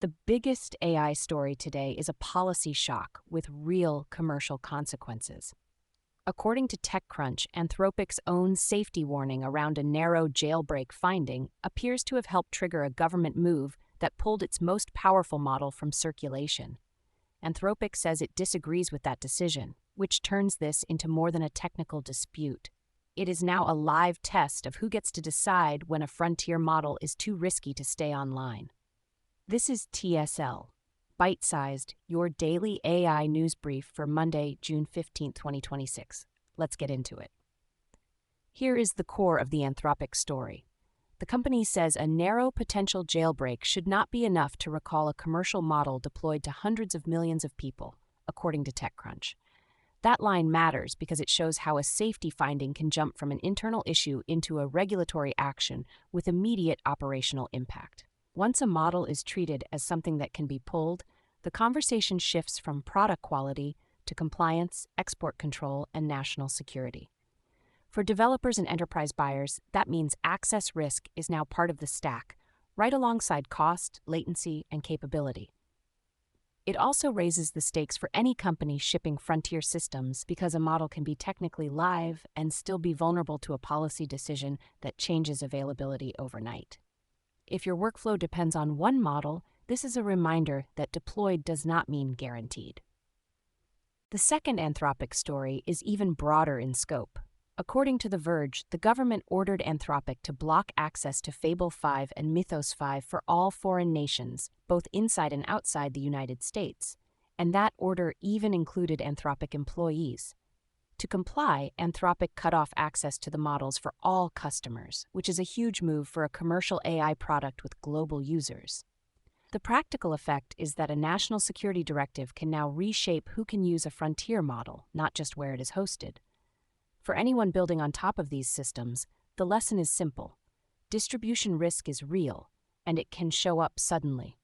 The biggest AI story today is a policy shock with real commercial consequences. According to TechCrunch, Anthropic's own safety warning around a narrow jailbreak finding appears to have helped trigger a government move that pulled its most powerful model from circulation. Anthropic says it disagrees with that decision, which turns this into more than a technical dispute. It is now a live test of who gets to decide when a frontier model is too risky to stay online. This is TSL, Byte Sized, your daily AI news brief for Monday, June 15, 2026. Let's get into it. Here is the core of the Anthropic story. The company says a narrow potential jailbreak should not be enough to recall a commercial model deployed to hundreds of millions of people, according to TechCrunch. That line matters because it shows how a safety finding can jump from an internal issue into a regulatory action with immediate operational impact. Once a model is treated as something that can be pulled, the conversation shifts from product quality to compliance, export control, and national security. For developers and enterprise buyers, that means access risk is now part of the stack, right alongside cost, latency, and capability. It also raises the stakes for any company shipping frontier systems because a model can be technically live and still be vulnerable to a policy decision that changes availability overnight. If your workflow depends on one model, this is a reminder that deployed does not mean guaranteed. The second Anthropic story is even broader in scope. According to The Verge, the government ordered Anthropic to block access to Fable 5 and Mythos 5 for all foreign nations, both inside and outside the United States, and that order even included Anthropic employees. To comply, Anthropic cut off access to the models for all customers, which is a huge move for a commercial AI product with global users. The practical effect is that a national security directive can now reshape who can use a frontier model, not just where it is hosted. For anyone building on top of these systems, the lesson is simple. Distribution risk is real, and it can show up suddenly.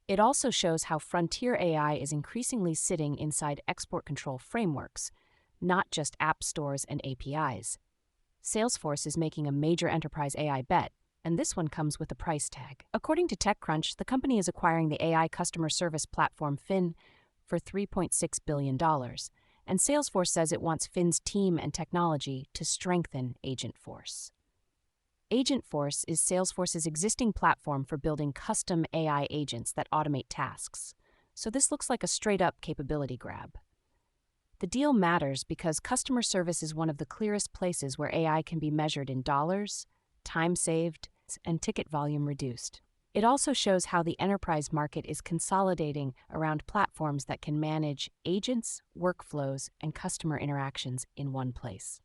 It also shows how frontier AI is increasingly sitting inside export control frameworks, not just app stores and APIs. Salesforce is making a major enterprise AI bet, and this one comes with a price tag. According to TechCrunch, the company is acquiring the AI customer service platform Fin for $3.6 billion, and Salesforce says it wants Fin's team and technology to strengthen Agentforce. Agentforce is Salesforce's existing platform for building custom AI agents that automate tasks, so this looks like a straight-up capability grab. The deal matters because customer service is one of the clearest places where AI can be measured in dollars, time saved, and ticket volume reduced. It also shows how the enterprise market is consolidating around platforms that can manage agents, workflows, and customer interactions in one place.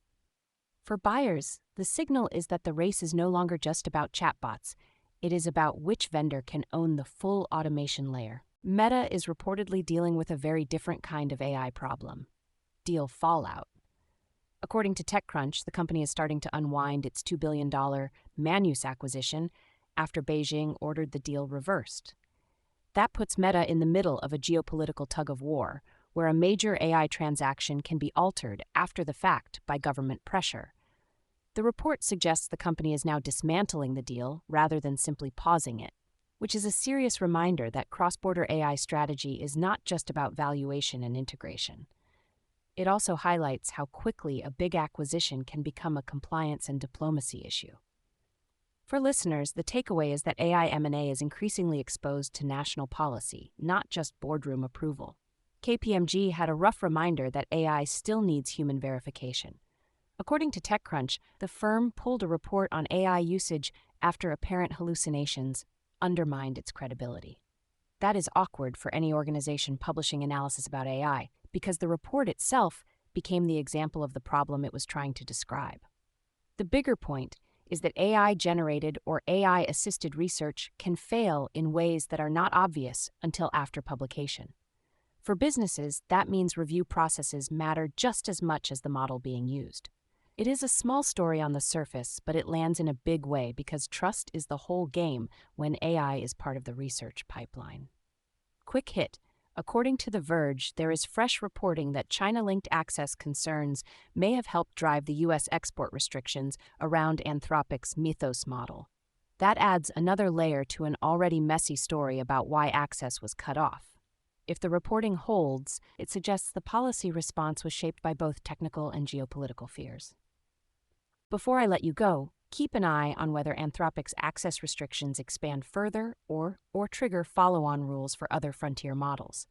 For buyers, the signal is that the race is no longer just about chatbots. It is about which vendor can own the full automation layer. Meta is reportedly dealing with a very different kind of AI problem: deal fallout. According to TechCrunch, the company is starting to unwind its $2 billion Manus acquisition after Beijing ordered the deal reversed. That puts Meta in the middle of a geopolitical tug-of-war, where a major AI transaction can be altered after the fact by government pressure. The report suggests the company is now dismantling the deal rather than simply pausing it, which is a serious reminder that cross-border AI strategy is not just about valuation and integration. It also highlights how quickly a big acquisition can become a compliance and diplomacy issue. For listeners, the takeaway is that AI M&A is increasingly exposed to national policy, not just boardroom approval. KPMG had a rough reminder that AI still needs human verification. According to TechCrunch, the firm pulled a report on AI usage after apparent hallucinations undermined its credibility. That is awkward for any organization publishing analysis about AI, because the report itself became the example of the problem it was trying to describe. The bigger point is that AI-generated or AI-assisted research can fail in ways that are not obvious until after publication. For businesses, that means review processes matter just as much as the model being used. It is a small story on the surface, but it lands in a big way because trust is the whole game when AI is part of the research pipeline. Quick hit. According to The Verge, there is fresh reporting that China-linked access concerns may have helped drive the U.S. export restrictions around Anthropic's Mythos model. That adds another layer to an already messy story about why access was cut off. If the reporting holds, it suggests the policy response was shaped by both technical and geopolitical fears. Before I let you go, keep an eye on whether Anthropic's access restrictions expand further or trigger follow-on rules for other frontier models.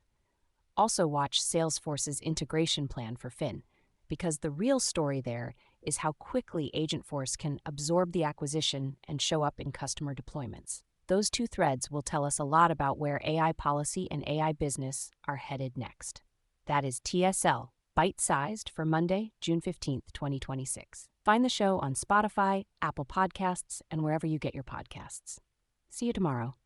Also watch Salesforce's integration plan for Fin, because the real story there is how quickly Agentforce can absorb the acquisition and show up in customer deployments. Those two threads will tell us a lot about where AI policy and AI business are headed next. That is TSL, Byte Sized, for Monday, June 15th, 2026. Find the show on Spotify, Apple Podcasts, and wherever you get your podcasts. See you tomorrow.